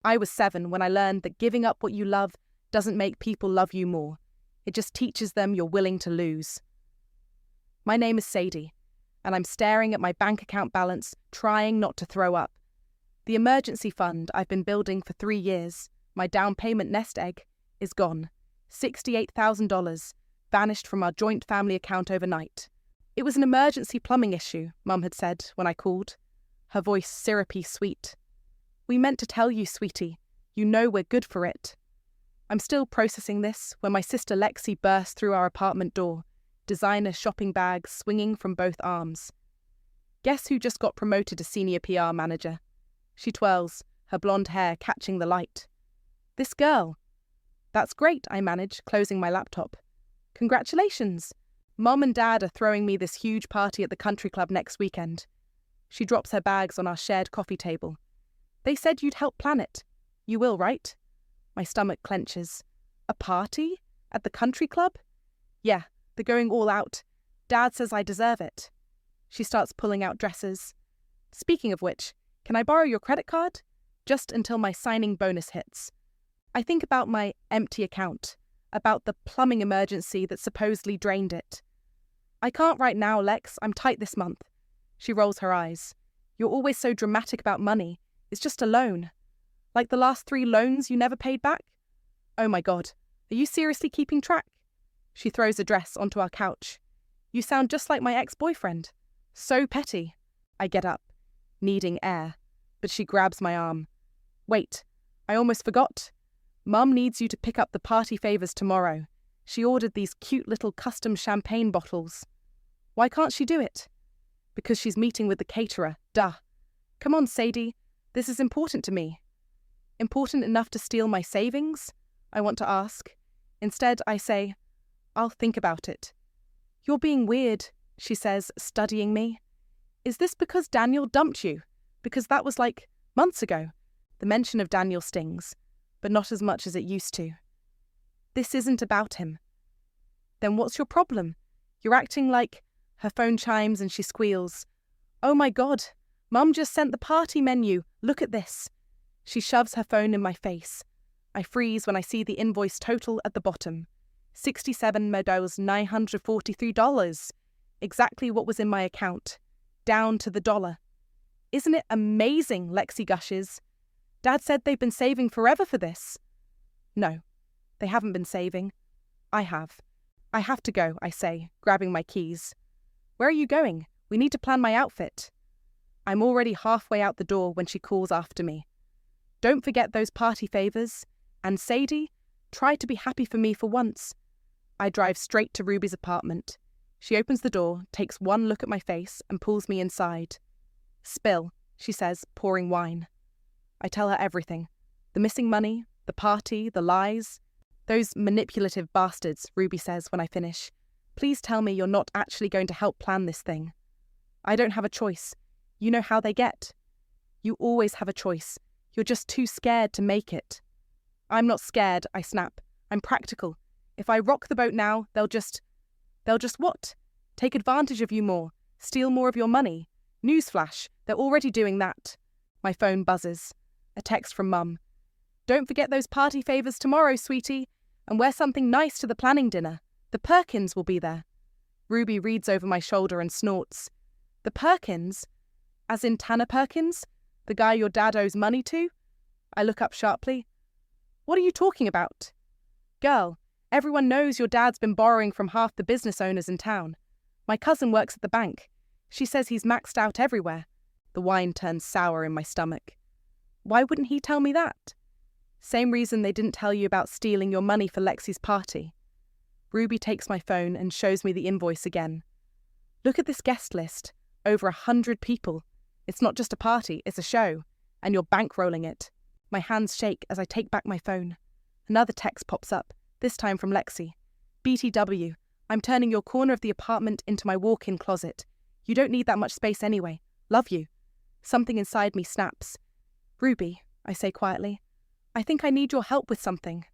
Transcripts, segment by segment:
I was 7 when I learned that giving up what you love doesn't make people love you more. It just teaches them you're willing to lose. My name is Sadie, and I'm staring at my bank account balance, trying not to throw up. The emergency fund I've been building for 3 years, my down payment nest egg, is gone. $68,000 vanished from our joint family account overnight. It was an emergency plumbing issue, Mum had said when I called, her voice syrupy sweet. We meant to tell you, sweetie. You know we're good for it. I'm still processing this when my sister Lexi burst through our apartment door, designer shopping bags swinging from both arms. Guess who just got promoted to senior PR manager? She twirls, her blonde hair catching the light. This girl. That's great, I manage, closing my laptop. Congratulations. Mom and Dad are throwing me this huge party at the country club next weekend. She drops her bags on our shared coffee table. They said you'd help plan it. You will, right? My stomach clenches. A party? At the country club? Yeah, they're going all out. Dad says I deserve it. She starts pulling out dresses. Speaking of which, can I borrow your credit card? Just until my signing bonus hits. I think about my empty account, about the plumbing emergency that supposedly drained it. I can't right now, Lex. I'm tight this month. She rolls her eyes. You're always so dramatic about money. It's just a loan. Like the last 3 loans you never paid back? Oh my God, are you seriously keeping track? She throws a dress onto our couch. You sound just like my ex-boyfriend. So petty. I get up, needing air, but she grabs my arm. Wait, I almost forgot. Mum needs you to pick up the party favours tomorrow. She ordered these cute little custom champagne bottles. Why can't she do it? Because she's meeting with the caterer, duh. Come on, Sadie, this is important to me. Important enough to steal my savings? I want to ask. Instead, I say, I'll think about it. You're being weird, she says, studying me. Is this because Daniel dumped you? Because that was like months ago. The mention of Daniel stings, but not as much as it used to. This isn't about him. Then what's your problem? You're acting like... Her phone chimes and she squeals. Oh my God, Mum just sent the party menu. Look at this. She shoves her phone in my face. I freeze when I see the invoice total at the bottom. $67,943. Exactly what was in my account. Down to the dollar. Isn't it amazing, Lexi gushes. Dad said they've been saving forever for this. No, they haven't been saving. I have. I have to go, I say, grabbing my keys. Where are you going? We need to plan my outfit. I'm already halfway out the door when she calls after me. Don't forget those party favours. And Sadie, try to be happy for me for once. I drive straight to Ruby's apartment. She opens the door, takes one look at my face, and pulls me inside. Spill, she says, pouring wine. I tell her everything. The missing money, the party, the lies. Those manipulative bastards, Ruby says when I finish. Please tell me you're not actually going to help plan this thing. I don't have a choice. You know how they get. You always have a choice. You're just too scared to make it. I'm not scared, I snap. I'm practical. If I rock the boat now, they'll just what? Take advantage of you more. Steal more of your money. Newsflash, they're already doing that. My phone buzzes. A text from Mum. Don't forget those party favours tomorrow, sweetie, and wear something nice to the planning dinner. The Perkins will be there. Ruby reads over my shoulder and snorts. The Perkins? As in Tanner Perkins? The guy your dad owes money to? I look up sharply. What are you talking about? Girl, everyone knows your dad's been borrowing from half the business owners in town. My cousin works at the bank. She says he's maxed out everywhere. The wine turns sour in my stomach. Why wouldn't he tell me that? Same reason they didn't tell you about stealing your money for Lexi's party. Ruby takes my phone and shows me the invoice again. Look at this guest list. Over 100 people. It's not just a party, it's a show. And you're bankrolling it. My hands shake as I take back my phone. Another text pops up, this time from Lexi. BTW, I'm turning your corner of the apartment into my walk-in closet. You don't need that much space anyway. Love you. Something inside me snaps. Ruby, I say quietly, I think I need your help with something.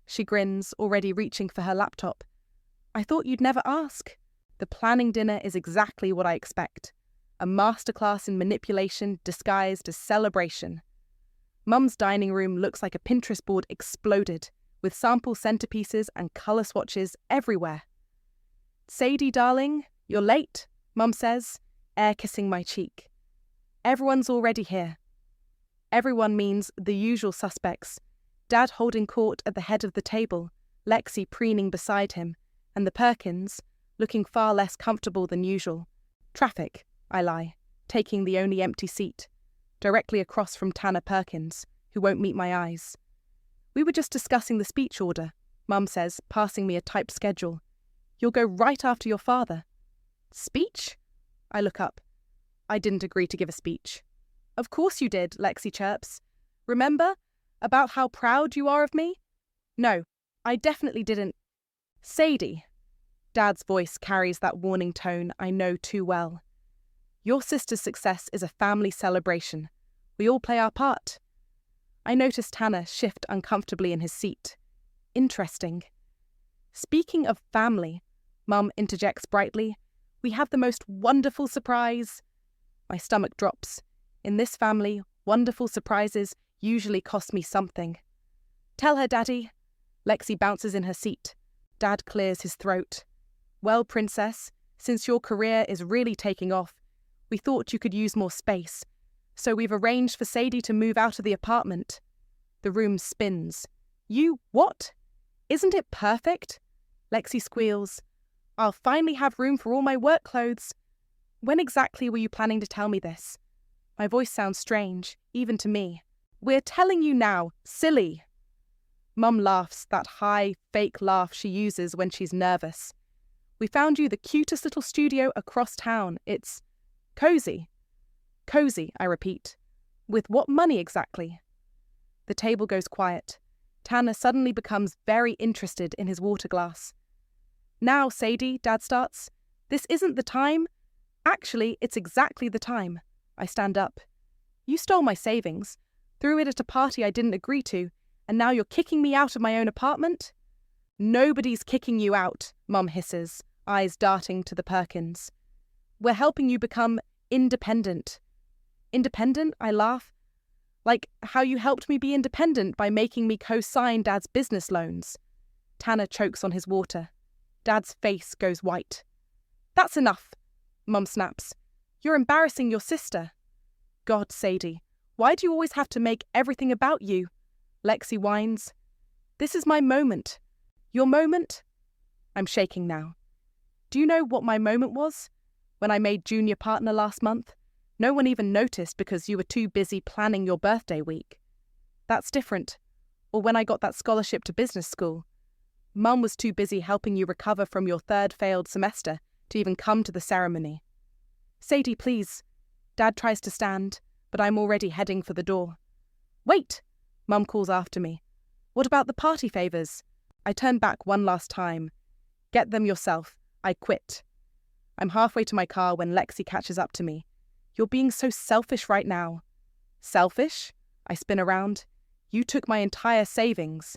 She grins, already reaching for her laptop. I thought you'd never ask. The planning dinner is exactly what I expect. A masterclass in manipulation disguised as celebration. Mum's dining room looks like a Pinterest board exploded, with sample centerpieces and colour swatches everywhere. "Sadie, darling, you're late," Mum says, air kissing my cheek. "Everyone's already here." Everyone means the usual suspects. Dad holding court at the head of the table, Lexi preening beside him, and the Perkins, looking far less comfortable than usual. Traffic, I lie, taking the only empty seat, directly across from Tanner Perkins, who won't meet my eyes. "We were just discussing the speech order," Mum says, passing me a typed schedule. "You'll go right after your father." "Speech?" I look up. "I didn't agree to give a speech." "Of course you did," Lexi chirps. "Remember? About how proud you are of me?" "No, I definitely didn't." "Sadie." Dad's voice carries that warning tone I know too well. "Your sister's success is a family celebration. We all play our part." I notice Tanner shift uncomfortably in his seat. Interesting. "Speaking of family," Mum interjects brightly, "we have the most wonderful surprise." My stomach drops. In this family, wonderful surprises usually cost me something. "Tell her, Daddy." Lexi bounces in her seat. Dad clears his throat. "Well, Princess, since your career is really taking off, we thought you could use more space, so we've arranged for Sadie to move out of the apartment." The room spins. "You what? Isn't it perfect?" Lexi squeals. "I'll finally have room for all my work clothes." "When exactly were you planning to tell me this?" My voice sounds strange, even to me. "We're telling you now, silly." Mum laughs, that high, fake laugh she uses when she's nervous. "We found you the cutest little studio across town. It's cozy." "Cozy," I repeat. "With what money exactly?" The table goes quiet. Tanner suddenly becomes very interested in his water glass. "Now, Sadie," Dad starts. "This isn't the time." "Actually, it's exactly the time." I stand up. "You stole my savings, threw it at a party I didn't agree to, and now you're kicking me out of my own apartment?" "Nobody's kicking you out," Mum hisses, eyes darting to the Perkins. "We're helping you become independent." "Independent?" I laugh. "Like how you helped me be independent by making me co-sign Dad's business loans." Tanner chokes on his water. Dad's face goes white. "That's enough," Mum snaps. "You're embarrassing your sister." "God, Sadie, why do you always have to make everything about you?" Lexi whines. "This is my moment." "Your moment?" I'm shaking now. "Do you know what my moment was? When I made junior partner last month, no one even noticed because you were too busy planning your birthday week. That's different. Or when I got that scholarship to business school. Mum was too busy helping you recover from your third failed semester to even come to the ceremony." "Sadie, please." Dad tries to stand, but I'm already heading for the door. "Wait!" Mum calls after me. "What about the party favours?" I turn back one last time. "Get them yourself. I quit." I'm halfway to my car when Lexi catches up to me. "You're being so selfish right now." "Selfish?" I spin around. "You took my entire savings."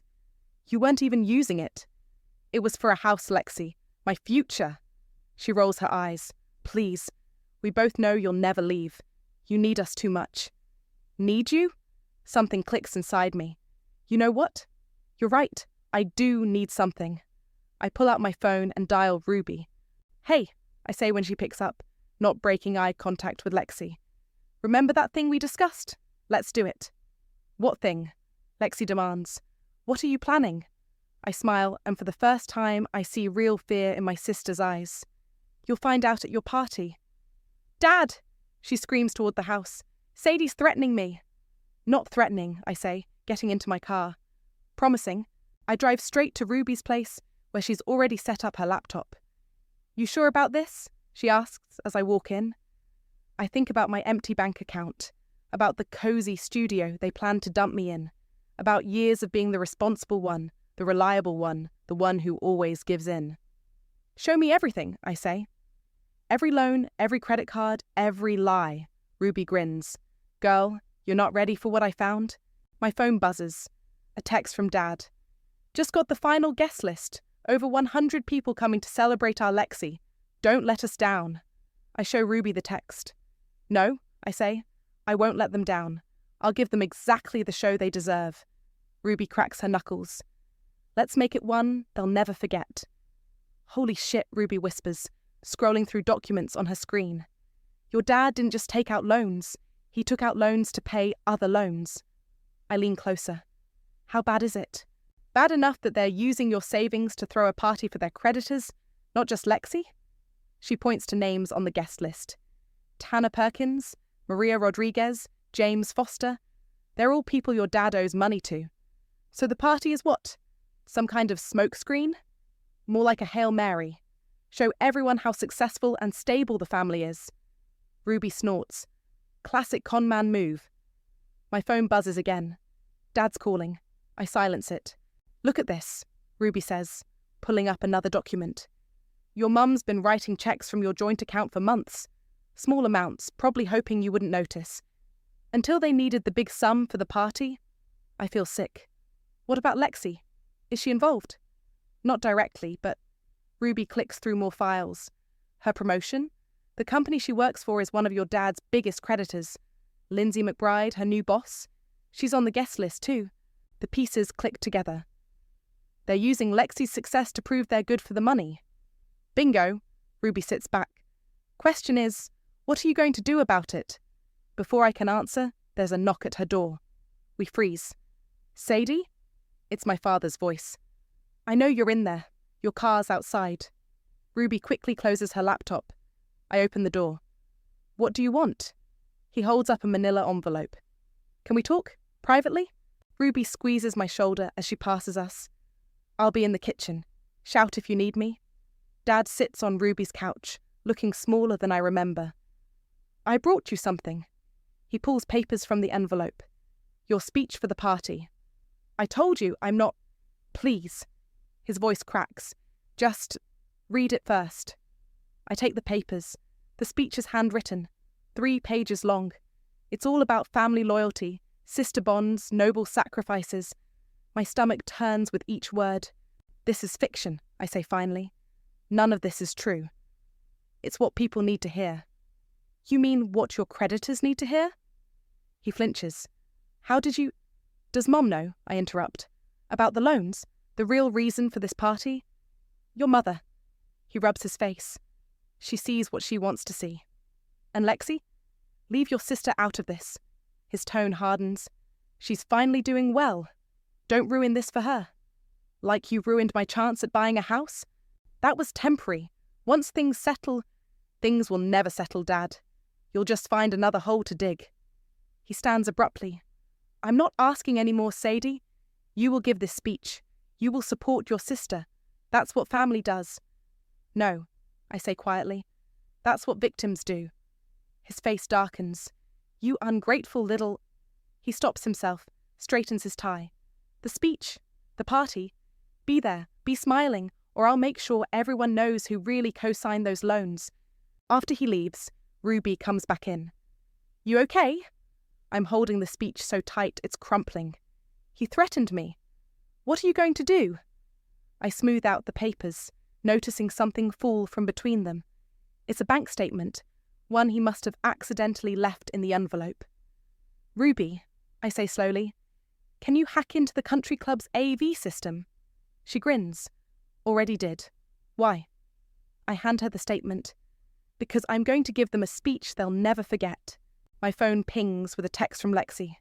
"You weren't even using it." "It was for a house, Lexi. My future." She rolls her eyes. "Please. We both know you'll never leave. You need us too much." "Need you?" Something clicks inside me. "You know what? You're right. I do need something." I pull out my phone and dial Ruby. "Hey," I say when she picks up, not breaking eye contact with Lexi. "Remember that thing we discussed? Let's do it." "What thing?" Lexi demands. "What are you planning?" I smile, and for the first time I see real fear in my sister's eyes. "You'll find out at your party." "Dad!" She screams toward the house. "Sadie's threatening me." "Not threatening," I say, getting into my car. Promising, I drive straight to Ruby's place, where she's already set up her laptop. "You sure about this?" she asks as I walk in. I think about my empty bank account, about the cozy studio they plan to dump me in, about years of being the responsible one, the reliable one, the one who always gives in. "Show me everything," I say. "Every loan, every credit card, every lie." Ruby grins. "Girl, you're not ready for what I found?" My phone buzzes. A text from Dad. "Just got the final guest list. Over 100 people coming to celebrate our Lexi. Don't let us down." I show Ruby the text. "No," I say. "I won't let them down. I'll give them exactly the show they deserve. Ruby cracks her knuckles. Let's make it one they'll never forget. Holy shit, Ruby whispers, scrolling through documents on her screen. Your dad didn't just take out loans. He took out loans to pay other loans. I lean closer. How bad is it? Bad enough that they're using your savings to throw a party for their creditors, not just Lexi? She points to names on the guest list. Tanner Perkins, Maria Rodriguez, James Foster. They're all people your dad owes money to. So the party is what? Some kind of smokescreen? More like a Hail Mary. Show everyone how successful and stable the family is. Ruby snorts. Classic con man move. My phone buzzes again. Dad's calling. I silence it. Look at this, Ruby says, pulling up another document. Your mum's been writing checks from your joint account for months. Small amounts, probably hoping you wouldn't notice. Until they needed the big sum for the party. I feel sick. What about Lexi? Is she involved? Not directly, but Ruby clicks through more files. Her promotion? The company she works for is one of your dad's biggest creditors. Lindsay McBride, her new boss. She's on the guest list too. The pieces click together. They're using Lexi's success to prove they're good for the money. Bingo, Ruby sits back. Question is, what are you going to do about it? Before I can answer, there's a knock at her door. We freeze. Sadie? It's my father's voice. I know you're in there. Your car's outside. Ruby quickly closes her laptop. I open the door. What do you want? He holds up a manila envelope. Can we talk? Privately? Ruby squeezes my shoulder as she passes us. I'll be in the kitchen. Shout if you need me. Dad sits on Ruby's couch, looking smaller than I remember. I brought you something. He pulls papers from the envelope. Your speech for the party. I told you I'm not... Please. His voice cracks. Just read it first. I take the papers. The speech is handwritten. 3 pages long. It's all about family loyalty, sister bonds, noble sacrifices. My stomach turns with each word. This is fiction, I say finally. None of this is true. It's what people need to hear. You mean what your creditors need to hear? He flinches. How did you... Does Mom know? I interrupt. About the loans? The real reason for this party? Your mother. He rubs his face. She sees what she wants to see. And Lexi? Leave your sister out of this. His tone hardens. She's finally doing well. Don't ruin this for her. Like you ruined my chance at buying a house? That was temporary. Once things settle... Things will never settle, Dad. You'll just find another hole to dig. He stands abruptly. I'm not asking any more, Sadie. You will give this speech. You will support your sister. That's what family does. No, I say quietly. That's what victims do. His face darkens. You ungrateful little... He stops himself, straightens his tie. The speech, the party. Be there, be smiling, or I'll make sure everyone knows who really co-signed those loans. After he leaves, Ruby comes back in. You okay? I'm holding the speech so tight it's crumpling. He threatened me. What are you going to do? I smooth out the papers, noticing something fall from between them. It's a bank statement, one he must have accidentally left in the envelope. Ruby, I say slowly, can you hack into the country club's AV system? She grins. Already did. Why? I hand her the statement. Because I'm going to give them a speech they'll never forget. My phone pings with a text from Lexi.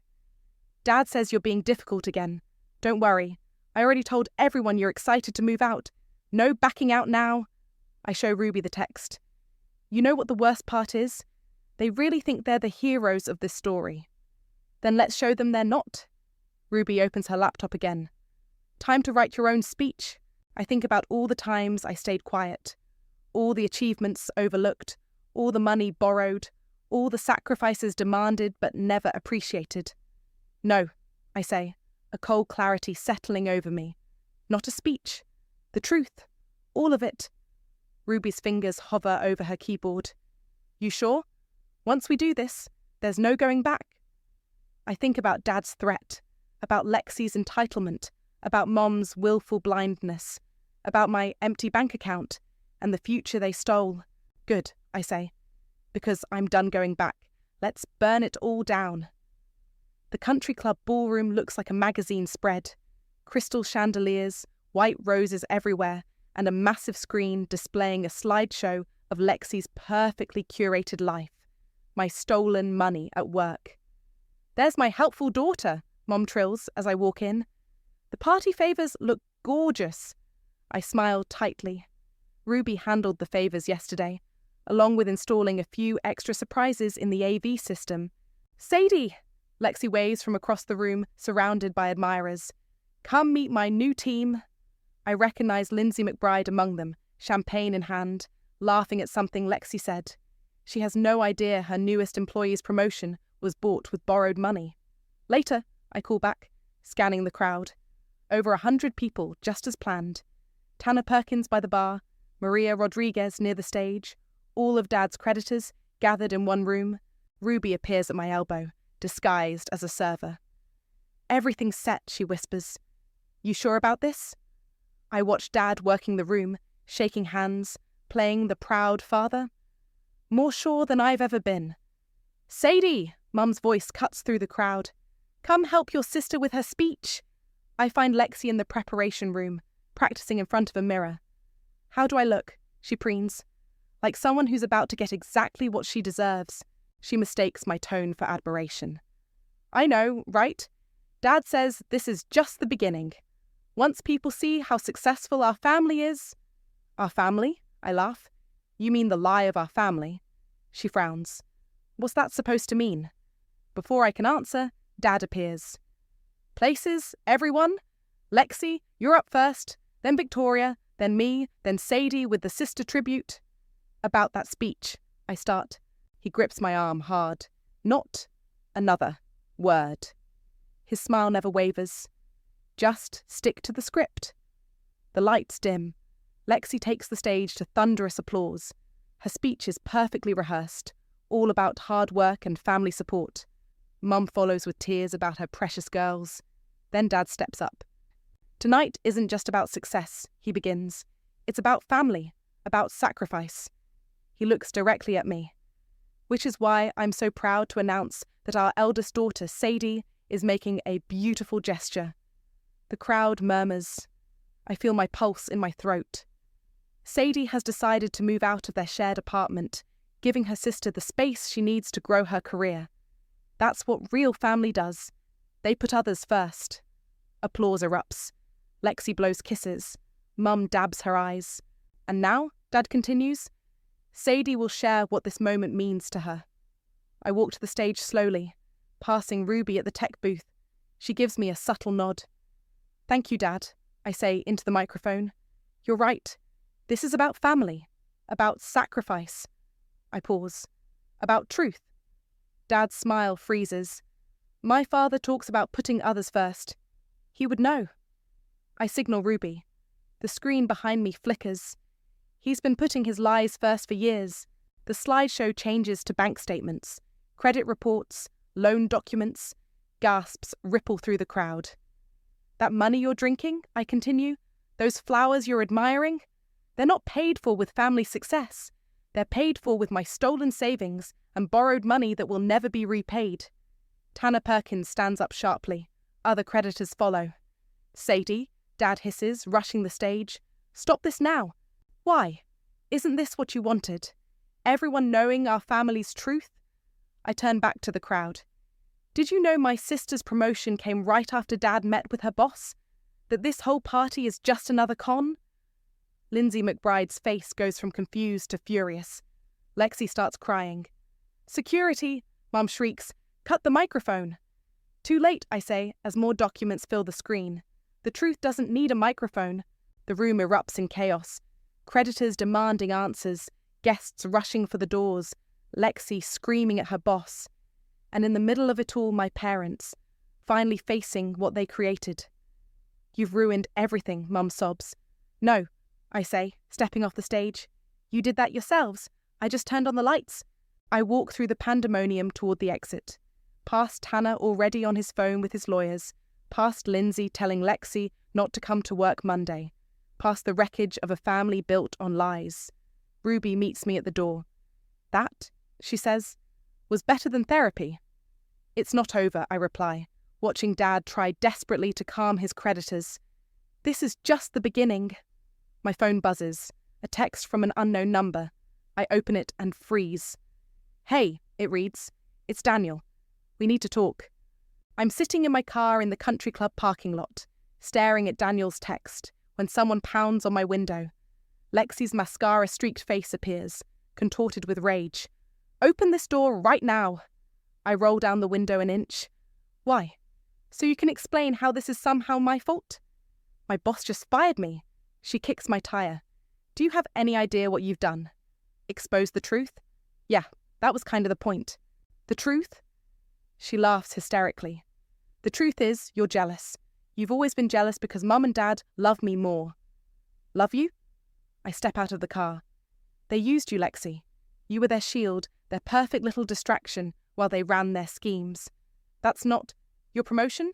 Dad says you're being difficult again. Don't worry. I already told everyone you're excited to move out. No backing out now. I show Ruby the text. You know what the worst part is? They really think they're the heroes of this story. Then let's show them they're not. Ruby opens her laptop again. Time to write your own speech. I think about all the times I stayed quiet. All the achievements overlooked. All the money borrowed. All the sacrifices demanded but never appreciated. No, I say, a cold clarity settling over me. Not a speech. The truth. All of it. Ruby's fingers hover over her keyboard. You sure? Once we do this, there's no going back. I think about Dad's threat, about Lexi's entitlement, about Mom's willful blindness, about my empty bank account, and the future they stole. Good, I say, because I'm done going back. Let's burn it all down. The country club ballroom looks like a magazine spread. Crystal chandeliers, white roses everywhere, and a massive screen displaying a slideshow of Lexi's perfectly curated life. My stolen money at work. "There's my helpful daughter," Mom trills as I walk in. "The party favours look gorgeous." I smile tightly. Ruby handled the favours yesterday, along with installing a few extra surprises in the AV system. "Sadie!" Lexi waves from across the room, surrounded by admirers. "Come meet my new team." I recognise Lindsay McBride among them, champagne in hand, laughing at something Lexi said. She has no idea her newest employee's promotion was bought with borrowed money. "Later," I call back, scanning the crowd. Over 100 people, just as planned. Tanner Perkins by the bar, Maria Rodriguez near the stage, all of Dad's creditors gathered in one room. Ruby appears at my elbow, disguised as a server. "Everything's set," she whispers. "You sure about this?" I watch Dad working the room, shaking hands, playing the proud father. More sure than I've ever been. "Sadie!" Mum's voice cuts through the crowd. "Come help your sister with her speech." I find Lexi in the preparation room, practicing in front of a mirror. "How do I look?" she preens. Like someone who's about to get exactly what she deserves. She mistakes my tone for admiration. "I know, right? Dad says this is just the beginning. Once people see how successful our family is—" "Our family?" I laugh. "You mean the lie of our family?" She frowns. "What's that supposed to mean?" Before I can answer, Dad appears. "Places, everyone. Lexi, you're up first, then Victoria, then me, then Sadie with the sister tribute." "About that speech," I start. He grips my arm hard. "Not another word." His smile never wavers. "Just stick to the script." The lights dim. Lexi takes the stage to thunderous applause. Her speech is perfectly rehearsed, all about hard work and family support. Mum follows with tears about her precious girls. Then Dad steps up. "Tonight isn't just about success," he begins. "It's about family, about sacrifice." He looks directly at me. Which is why I'm so proud to announce that our eldest daughter, Sadie, is making a beautiful gesture. The crowd murmurs. I feel my pulse in my throat. Sadie has decided to move out of their shared apartment, giving her sister the space she needs to grow her career. That's what real family does. They put others first. Applause erupts. Lexi blows kisses. Mum dabs her eyes. And now, Dad continues, Sadie will share what this moment means to her. I walk to the stage slowly, passing Ruby at the tech booth. She gives me a subtle nod. "Thank you, Dad," I say into the microphone. "You're right. This is about family, about sacrifice." I pause. "About truth." Dad's smile freezes. "My father talks about putting others first. He would know." I signal Ruby. The screen behind me flickers. He's been putting his lies first for years. The slideshow changes to bank statements, credit reports, loan documents. Gasps ripple through the crowd. "That money you're drinking," I continue, "those flowers you're admiring, they're not paid for with family success. They're paid for with my stolen savings and borrowed money that will never be repaid." Tanner Perkins stands up sharply. Other creditors follow. "Sadie," Dad hisses, rushing the stage. "Stop this now." "Why? Isn't this what you wanted? Everyone knowing our family's truth?" I turn back to the crowd. "Did you know my sister's promotion came right after Dad met with her boss? That this whole party is just another con?" Lindsay McBride's face goes from confused to furious. Lexi starts crying. "Security!" Mum shrieks. "Cut the microphone!" "Too late," I say, as more documents fill the screen. The truth doesn't need a microphone. The room erupts in chaos. Creditors demanding answers, guests rushing for the doors, Lexi screaming at her boss. And in the middle of it all, my parents, finally facing what they created. "You've ruined everything," Mum sobs. "No," I say, stepping off the stage. "You did that yourselves. I just turned on the lights." I walk through the pandemonium toward the exit, past Tanner already on his phone with his lawyers, past Lindsay telling Lexi not to come to work Monday, past the wreckage of a family built on lies. Ruby meets me at the door. "That," she says, "was better than therapy." It's not over, I reply, watching Dad try desperately to calm his creditors. This is just the beginning. My phone buzzes, a text from an unknown number. I open it and freeze. Hey, it reads. It's Daniel. We need to talk. I'm sitting in my car in the country club parking lot, staring at Daniel's text, when someone pounds on my window. Lexi's mascara-streaked face appears, contorted with rage. Open this door right now. I roll down the window an inch. Why? So you can explain how this is somehow my fault? My boss just fired me. She kicks my tire. Do you have any idea what you've done? Expose the truth? Yeah, that was kind of the point. The truth? She laughs hysterically. The truth is, you're jealous. You've always been jealous because Mum and Dad love me more. Love you? I step out of the car. They used you, Lexi. You were their shield, their perfect little distraction while they ran their schemes. That's not your promotion?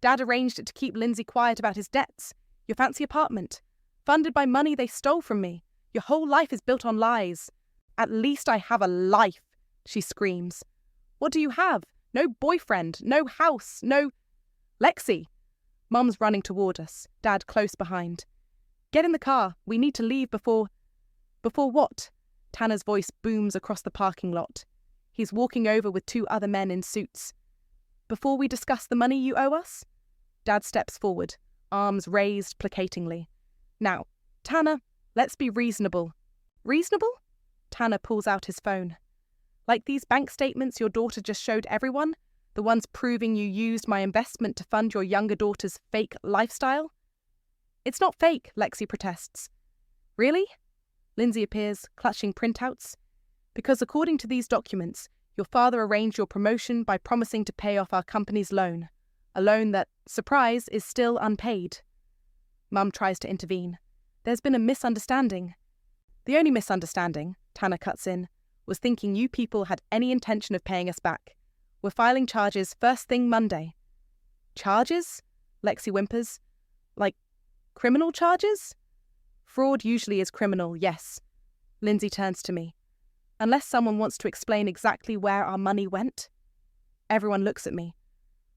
Dad arranged it to keep Lindsay quiet about his debts. Your fancy apartment. Funded by money they stole from me. Your whole life is built on lies. At least I have a life, she screams. What do you have? No boyfriend, no house, no... Lexi! Mum's running toward us, Dad close behind. Get in the car. We need to leave before... Before what? Tanner's voice booms across the parking lot. He's walking over with two other men in suits. Before we discuss the money you owe us? Dad steps forward, arms raised placatingly. Now, Tanner, let's be reasonable. Reasonable? Tanner pulls out his phone. Like these bank statements your daughter just showed everyone? The ones proving you used my investment to fund your younger daughter's fake lifestyle? It's not fake, Lexi protests. Really? Lindsay appears, clutching printouts. Because according to these documents, your father arranged your promotion by promising to pay off our company's loan. A loan that, surprise, is still unpaid. Mum tries to intervene. There's been a misunderstanding. The only misunderstanding, Tanner cuts in, was thinking you people had any intention of paying us back. We're filing charges first thing Monday. Charges? Lexi whimpers. Like, criminal charges? Fraud usually is criminal, yes. Lindsay turns to me. Unless someone wants to explain exactly where our money went. Everyone looks at me.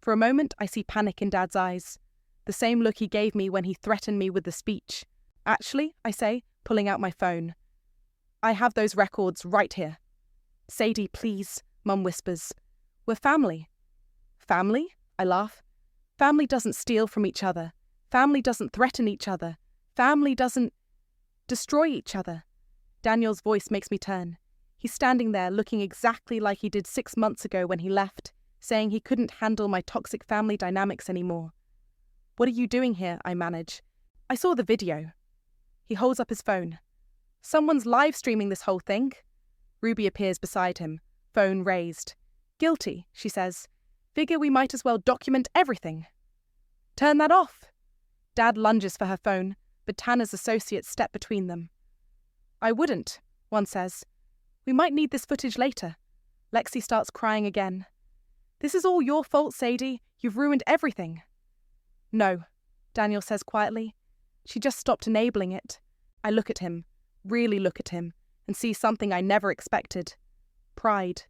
For a moment, I see panic in Dad's eyes. The same look he gave me when he threatened me with the speech. Actually, I say, pulling out my phone. I have those records right here. Sadie, please, Mum whispers. We're family. Family? I laugh. Family doesn't steal from each other. Family doesn't threaten each other. Family doesn't destroy each other. Daniel's voice makes me turn. He's standing there looking exactly like he did 6 months ago when he left, saying he couldn't handle my toxic family dynamics anymore. What are you doing here? I manage. I saw the video. He holds up his phone. Someone's live streaming this whole thing. Ruby appears beside him, phone raised. Guilty, she says. Figure we might as well document everything. Turn that off. Dad lunges for her phone, but Tanner's associates step between them. I wouldn't, one says. We might need this footage later. Lexi starts crying again. This is all your fault, Sadie. You've ruined everything. No, Daniel says quietly. She just stopped enabling it. I look at him, really look at him, and see something I never expected. Pride.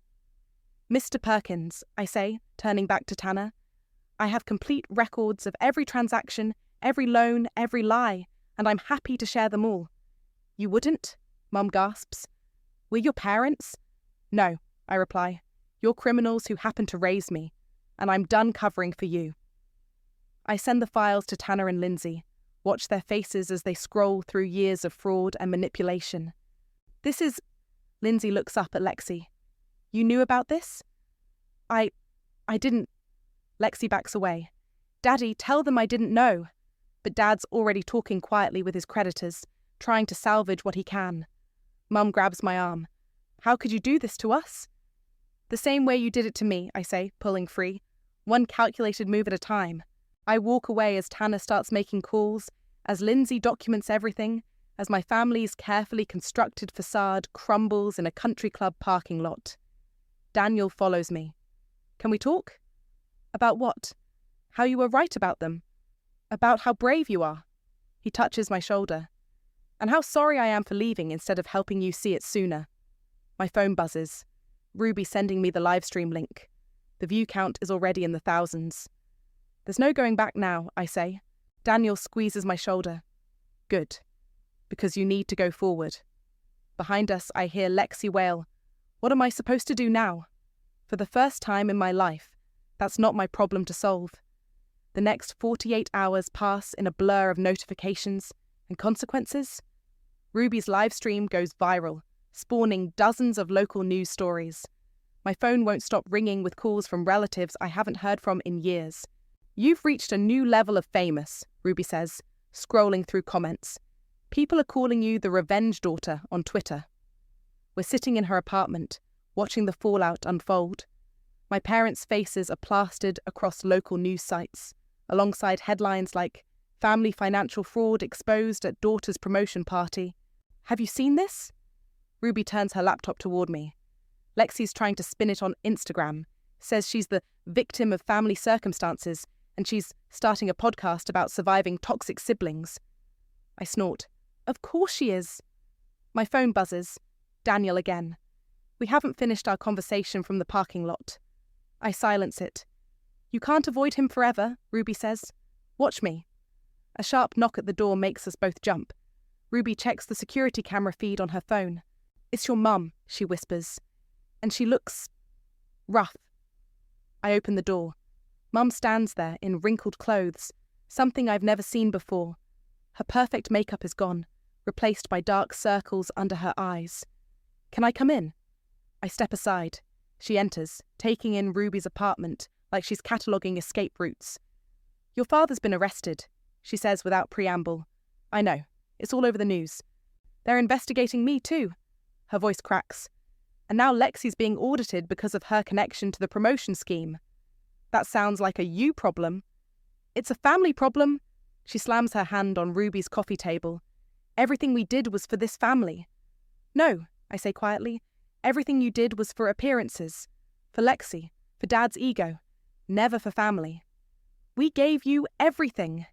Mr. Perkins, I say, turning back to Tanner. I have complete records of every transaction, every loan, every lie, and I'm happy to share them all. You wouldn't? Mum gasps. We're your parents? No, I reply. You're criminals who happen to raise me, and I'm done covering for you. I send the files to Tanner and Lindsay, watch their faces as they scroll through years of fraud and manipulation. This is... Lindsay looks up at Lexi. You knew about this? I didn't... Lexi backs away. Daddy, tell them I didn't know. But Dad's already talking quietly with his creditors, trying to salvage what he can. Mum grabs my arm. How could you do this to us? The same way you did it to me, I say, pulling free. One calculated move at a time. I walk away as Tanner starts making calls, as Lindsay documents everything, as my family's carefully constructed facade crumbles in a country club parking lot. Daniel follows me. Can we talk? About what? How you were right about them. About how brave you are. He touches my shoulder. And how sorry I am for leaving instead of helping you see it sooner. My phone buzzes. Ruby sending me the livestream link. The view count is already in the thousands. There's no going back now, I say. Daniel squeezes my shoulder. Good. Because you need to go forward. Behind us, I hear Lexi wail. What am I supposed to do now? For the first time in my life, that's not my problem to solve. The next 48 hours pass in a blur of notifications and consequences. Ruby's live stream goes viral, spawning dozens of local news stories. My phone won't stop ringing with calls from relatives I haven't heard from in years. You've reached a new level of famous, Ruby says, scrolling through comments. People are calling you the revenge daughter on Twitter. We're sitting in her apartment, watching the fallout unfold. My parents' faces are plastered across local news sites, alongside headlines like, "Family financial fraud exposed at daughter's promotion party." Have you seen this? Ruby turns her laptop toward me. Lexi's trying to spin it on Instagram, says she's the victim of family circumstances, and she's starting a podcast about surviving toxic siblings. I snort. Of course she is. My phone buzzes. Daniel again. We haven't finished our conversation from the parking lot. I silence it. You can't avoid him forever, Ruby says. Watch me. A sharp knock at the door makes us both jump. Ruby checks the security camera feed on her phone. It's your mum, she whispers. And she looks rough. I open the door. Mum stands there in wrinkled clothes, something I've never seen before. Her perfect makeup is gone, replaced by dark circles under her eyes. Can I come in? I step aside. She enters, taking in Ruby's apartment like she's cataloguing escape routes. Your father's been arrested, she says without preamble. I know. It's all over the news. They're investigating me too. Her voice cracks. And now Lexi's being audited because of her connection to the promotion scheme. That sounds like a you problem. It's a family problem. She slams her hand on Ruby's coffee table. Everything we did was for this family. No, I say quietly. Everything you did was for appearances. For Lexi. For Dad's ego. Never for family. We gave you everything.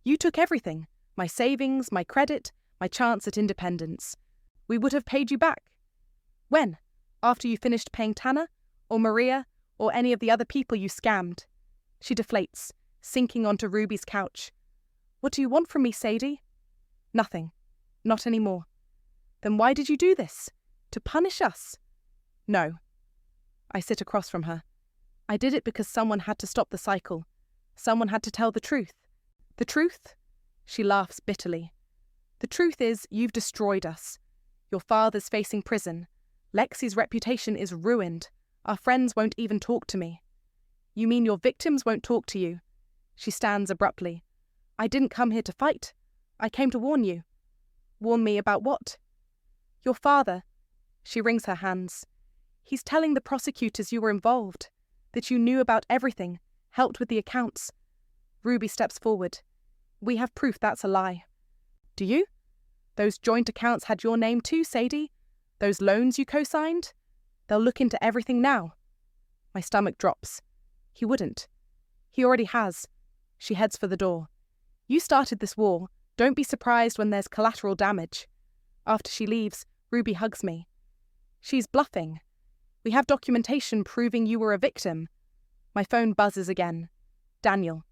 You took everything. My savings, my credit, my chance at independence. We would have paid you back. When? After you finished paying Tanner? Or Maria? Or any of the other people you scammed? She deflates, sinking onto Ruby's couch. What do you want from me, Sadie? Nothing. Not anymore. Then why did you do this? To punish us? No. I sit across from her. I did it because someone had to stop the cycle. Someone had to tell the truth. The truth? She laughs bitterly. The truth is, you've destroyed us. Your father's facing prison. Lexi's reputation is ruined. Our friends won't even talk to me. You mean your victims won't talk to you? She stands abruptly. I didn't come here to fight. I came to warn you. Warn me about what? Your father. She wrings her hands. He's telling the prosecutors you were involved, that you knew about everything, helped with the accounts. Ruby steps forward. We have proof that's a lie. Do you? Those joint accounts had your name too, Sadie. Those loans you co-signed? They'll look into everything now. My stomach drops. He wouldn't. He already has. She heads for the door. You started this war. Don't be surprised when there's collateral damage. After she leaves, Ruby hugs me. She's bluffing. We have documentation proving you were a victim. My phone buzzes again. Daniel.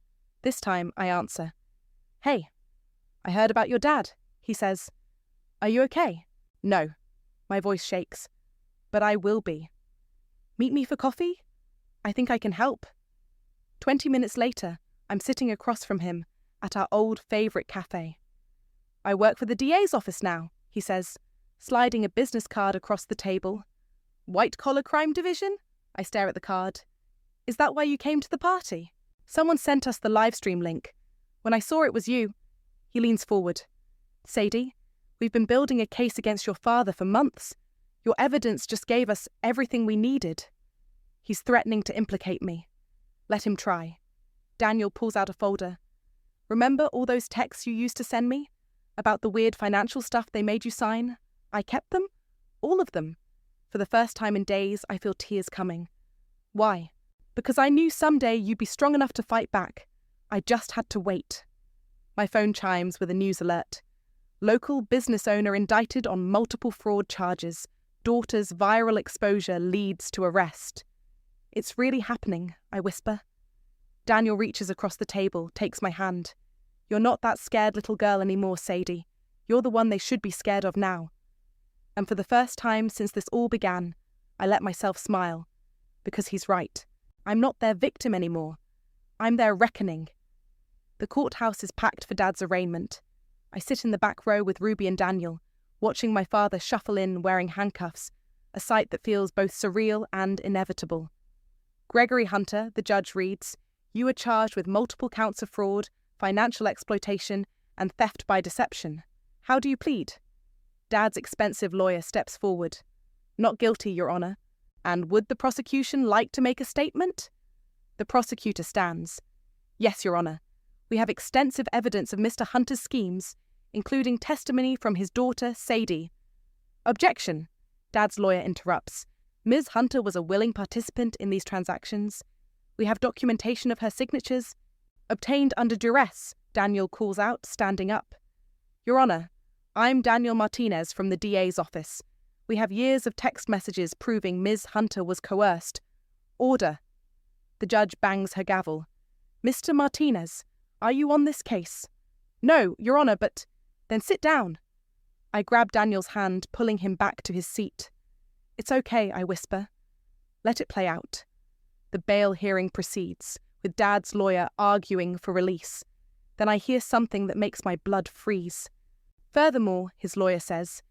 This time I answer. Hey. I heard about your dad, he says. Are you okay? No. My voice shakes. But I will be. Meet me for coffee? I think I can help. 20 minutes later, I'm sitting across from him at our old favourite cafe. I work for the DA's office now, he says, sliding a business card across the table. White-collar crime division? I stare at the card. Is that why you came to the party? Someone sent us the livestream link. When I saw it was you, he leans forward. Sadie, we've been building a case against your father for months. Your evidence just gave us everything we needed. He's threatening to implicate me. Let him try. Daniel pulls out a folder. Remember all those texts you used to send me? About the weird financial stuff they made you sign? I kept them? All of them. For the first time in days, I feel tears coming. Why? Because I knew someday you'd be strong enough to fight back. I just had to wait. My phone chimes with a news alert. Local business owner indicted on multiple fraud charges. Daughter's viral exposure leads to arrest. It's really happening, I whisper. Daniel reaches across the table, takes my hand. You're not that scared little girl anymore, Sadie. You're the one they should be scared of now. And for the first time since this all began, I let myself smile. Because he's right. I'm not their victim anymore. I'm their reckoning. The courthouse is packed for Dad's arraignment. I sit in the back row with Ruby and Daniel, watching my father shuffle in wearing handcuffs, a sight that feels both surreal and inevitable. Gregory Hunter, the judge reads, "You are charged with multiple counts of fraud, financial exploitation, and theft by deception. How do you plead?" Dad's expensive lawyer steps forward. "Not guilty, Your Honor. And would the prosecution like to make a statement?" The prosecutor stands. "Yes, Your Honor. We have extensive evidence of Mr. Hunter's schemes, including testimony from his daughter, Sadie." "Objection," Dad's lawyer interrupts. "Ms. Hunter was a willing participant in these transactions. We have documentation of her signatures." "Obtained under duress," Daniel calls out, standing up. "Your Honor, I'm Daniel Martinez from the DA's office. We have years of text messages proving Ms. Hunter was coerced." "Order." The judge bangs her gavel. "Mr. Martinez, are you on this case?" "No, Your Honor, but—" "Then sit down." I grab Daniel's hand, pulling him back to his seat. "It's okay," I whisper. "Let it play out." The bail hearing proceeds, with Dad's lawyer arguing for release. Then I hear something that makes my blood freeze. "Furthermore," his lawyer says,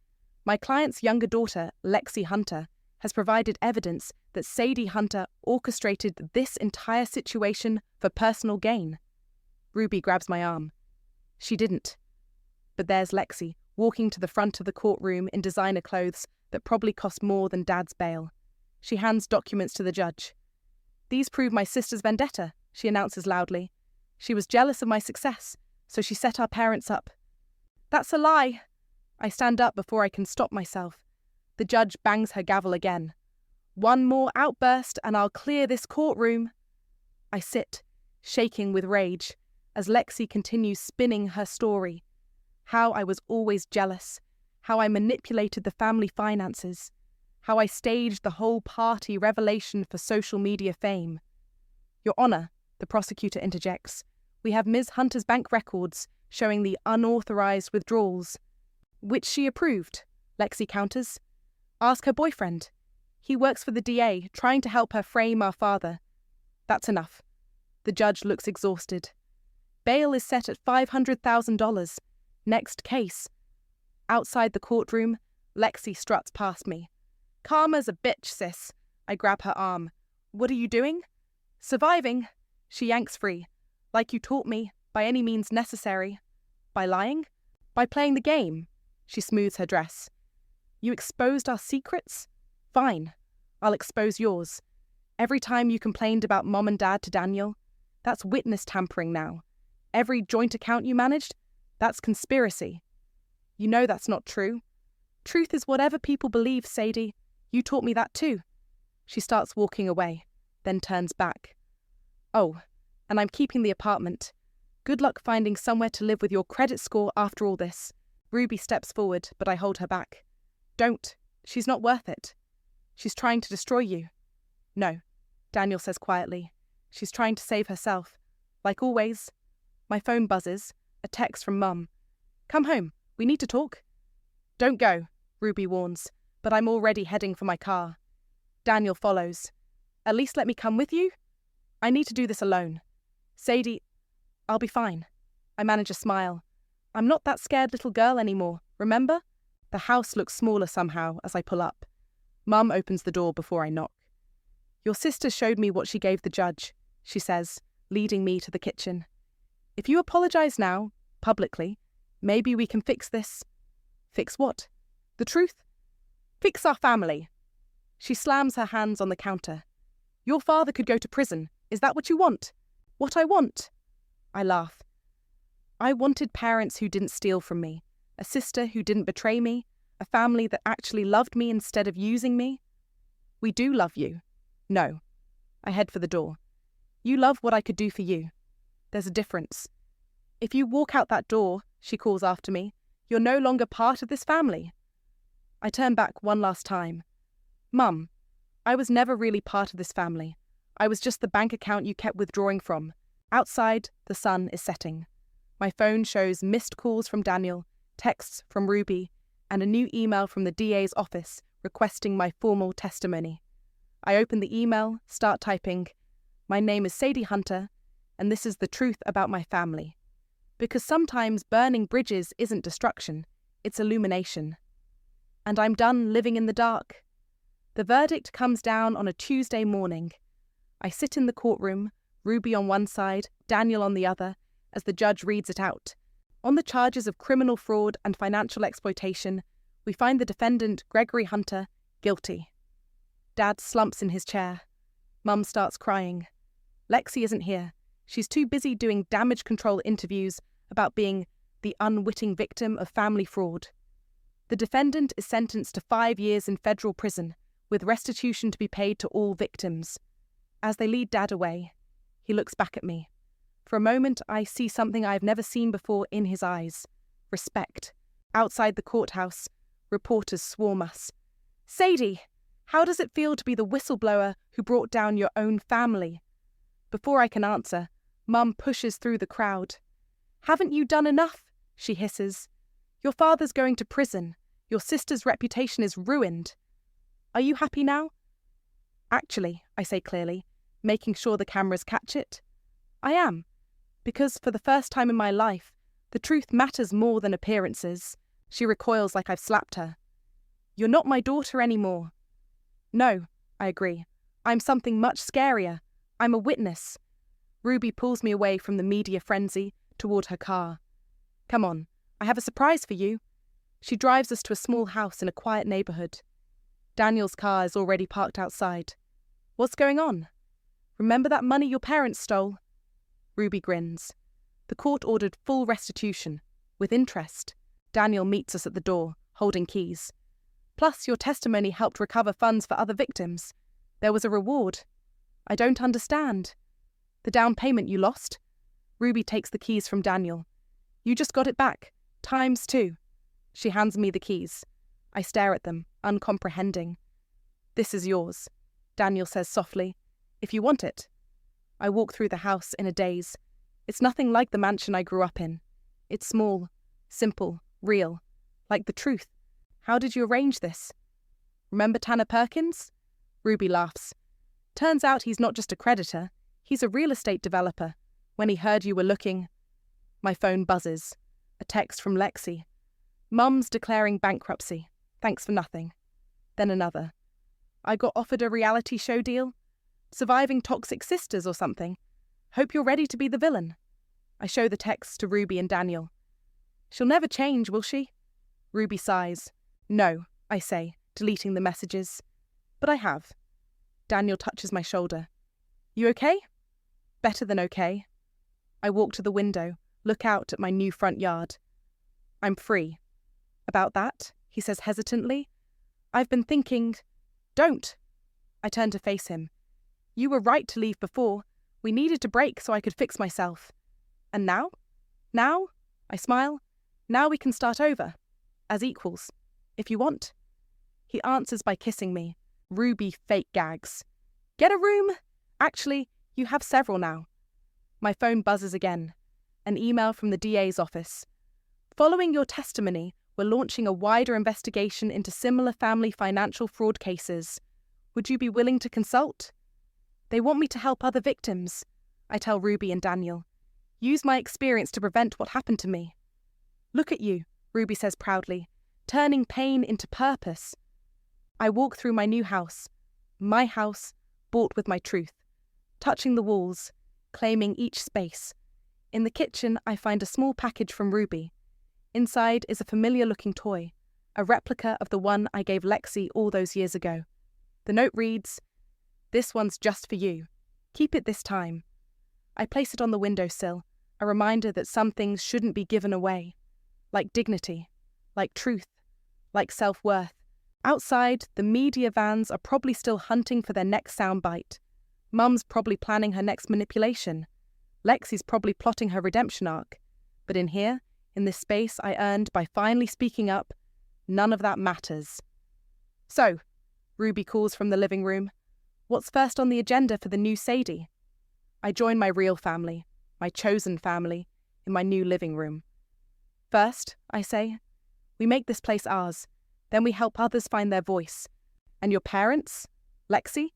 "my client's younger daughter, Lexi Hunter, has provided evidence that Sadie Hunter orchestrated this entire situation for personal gain." Ruby grabs my arm. "She didn't." But there's Lexi, walking to the front of the courtroom in designer clothes that probably cost more than Dad's bail. She hands documents to the judge. "These prove my sister's vendetta," she announces loudly. "She was jealous of my success, so she set our parents up." "That's a lie." I stand up before I can stop myself. The judge bangs her gavel again. "One more outburst and I'll clear this courtroom." I sit, shaking with rage, as Lexi continues spinning her story. How I was always jealous, how I manipulated the family finances, how I staged the whole party revelation for social media fame. "Your Honor," the prosecutor interjects, "we have Ms. Hunter's bank records showing the unauthorized withdrawals." "Which she approved," Lexi counters. "Ask her boyfriend. He works for the DA, trying to help her frame our father." "That's enough." The judge looks exhausted. "Bail is set at $500,000. Next case." Outside the courtroom, Lexi struts past me. "Karma's a bitch, sis." I grab her arm. "What are you doing?" "Surviving." She yanks free. "Like you taught me, by any means necessary." "By lying?" "By playing the game." She smooths her dress. "You exposed our secrets? Fine. I'll expose yours. Every time you complained about Mom and Dad to Daniel, that's witness tampering now. Every joint account you managed, that's conspiracy. You know that's not true. Truth is whatever people believe, Sadie. You taught me that too." She starts walking away, then turns back. "Oh, and I'm keeping the apartment. Good luck finding somewhere to live with your credit score after all this." Ruby steps forward, but I hold her back. "Don't. She's not worth it." "She's trying to destroy you." "No," Daniel says quietly. "She's trying to save herself. Like always." My phone buzzes, a text from Mum. "Come home. We need to talk." "Don't go," Ruby warns, but I'm already heading for my car. Daniel follows. "At least let me come with you?" "I need to do this alone." "Sadie, I'll be fine." I manage a smile. "I'm not that scared little girl anymore, remember?" The house looks smaller somehow as I pull up. Mum opens the door before I knock. "Your sister showed me what she gave the judge," she says, leading me to the kitchen. "If you apologize now, publicly, maybe we can fix this." "Fix what?" "The truth." "Fix our family." She slams her hands on the counter. "Your father could go to prison. Is that what you want?" "What I want?" I laugh. I wanted parents who didn't steal from me, a sister who didn't betray me, a family that actually loved me instead of using me. "We do love you." "No." I head for the door. "You love what I could do for you. There's a difference. If you walk out that door," she calls after me, "you're no longer part of this family." I turn back one last time. "Mum, I was never really part of this family. I was just the bank account you kept withdrawing from. Outside, the sun is setting. My phone shows missed calls from Daniel, texts from Ruby, and a new email from the DA's office requesting my formal testimony. I open the email, start typing. My name is Sadie Hunter, and this is the truth about my family. Because sometimes burning bridges isn't destruction, it's illumination. And I'm done living in the dark. The verdict comes down on a Tuesday morning. I sit in the courtroom, Ruby on one side, Daniel on the other, as the judge reads it out. On the charges of criminal fraud and financial exploitation, we find the defendant, Gregory Hunter, guilty. Dad slumps in his chair. Mum starts crying. Lexi isn't here. She's too busy doing damage control interviews about being the unwitting victim of family fraud. The defendant is sentenced to 5 years in federal prison, with restitution to be paid to all victims. As they lead Dad away, he looks back at me. For a moment, I see something I've never seen before in his eyes. Respect. Outside the courthouse, reporters swarm us. Sadie, how does it feel to be the whistleblower who brought down your own family? Before I can answer, Mum pushes through the crowd. Haven't you done enough? She hisses. Your father's going to prison. Your sister's reputation is ruined. Are you happy now? Actually, I say clearly, making sure the cameras catch it. I am. Because for the first time in my life, the truth matters more than appearances. She recoils like I've slapped her. You're not my daughter anymore. No, I agree. I'm something much scarier. I'm a witness. Ruby pulls me away from the media frenzy toward her car. Come on, I have a surprise for you. She drives us to a small house in a quiet neighborhood. Daniel's car is already parked outside. What's going on? Remember that money your parents stole? Ruby grins. The court ordered full restitution, with interest. Daniel meets us at the door, holding keys. Plus, your testimony helped recover funds for other victims. There was a reward. I don't understand. The down payment you lost? Ruby takes the keys from Daniel. You just got it back, ×2. She hands me the keys. I stare at them, uncomprehending. This is yours, Daniel says softly, if you want it. I walk through the house in a daze. It's nothing like the mansion I grew up in. It's small, simple, real, like the truth. How did you arrange this? Remember Tanner Perkins? Ruby laughs. Turns out he's not just a creditor, he's a real estate developer. When he heard you were looking... My phone buzzes. A text from Lexi. Mum's declaring bankruptcy. Thanks for nothing. Then another. I got offered a reality show deal. Surviving Toxic Sisters or something. Hope you're ready to be the villain. I show the text to Ruby and Daniel. She'll never change, will she? Ruby sighs. No, I say, deleting the messages. But I have. Daniel touches my shoulder. You okay? Better than okay. I walk to the window, look out at my new front yard. I'm free. About that, he says hesitantly. I've been thinking... Don't. I turn to face him. You were right to leave before. We needed to break so I could fix myself. And now? Now? I smile. Now we can start over. As equals. If you want. He answers by kissing me. Ruby fake gags. Get a room? Actually, you have several now. My phone buzzes again. An email from the DA's office. Following your testimony, we're launching a wider investigation into similar family financial fraud cases. Would you be willing to consult? They want me to help other victims, I tell Ruby and Daniel. Use my experience to prevent what happened to me. Look at you, Ruby says proudly, turning pain into purpose. I walk through my new house, my house, bought with my truth, touching the walls, claiming each space. In the kitchen, I find a small package from Ruby. Inside is a familiar-looking toy, a replica of the one I gave Lexi all those years ago. The note reads, "This one's just for you. Keep it this time." I place it on the windowsill, a reminder that some things shouldn't be given away, like dignity, like truth, like self-worth. Outside, the media vans are probably still hunting for their next soundbite. Mum's probably planning her next manipulation. Lexi's probably plotting her redemption arc. But in here, in this space I earned by finally speaking up, none of that matters. So, Ruby calls from the living room, What's first on the agenda for the new Sadie? I join my real family, my chosen family, in my new living room. First, I say, we make this place ours, then we help others find their voice. And your parents? Lexi?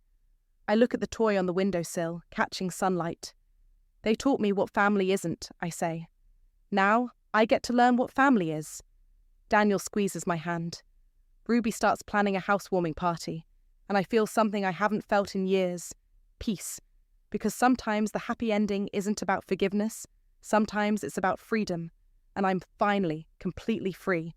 I look at the toy on the windowsill, catching sunlight. They taught me what family isn't, I say. Now, I get to learn what family is. Daniel squeezes my hand. Ruby starts planning a housewarming party, and I feel something I haven't felt in years. Peace. Because sometimes the happy ending isn't about forgiveness, sometimes it's about freedom, and I'm finally completely free.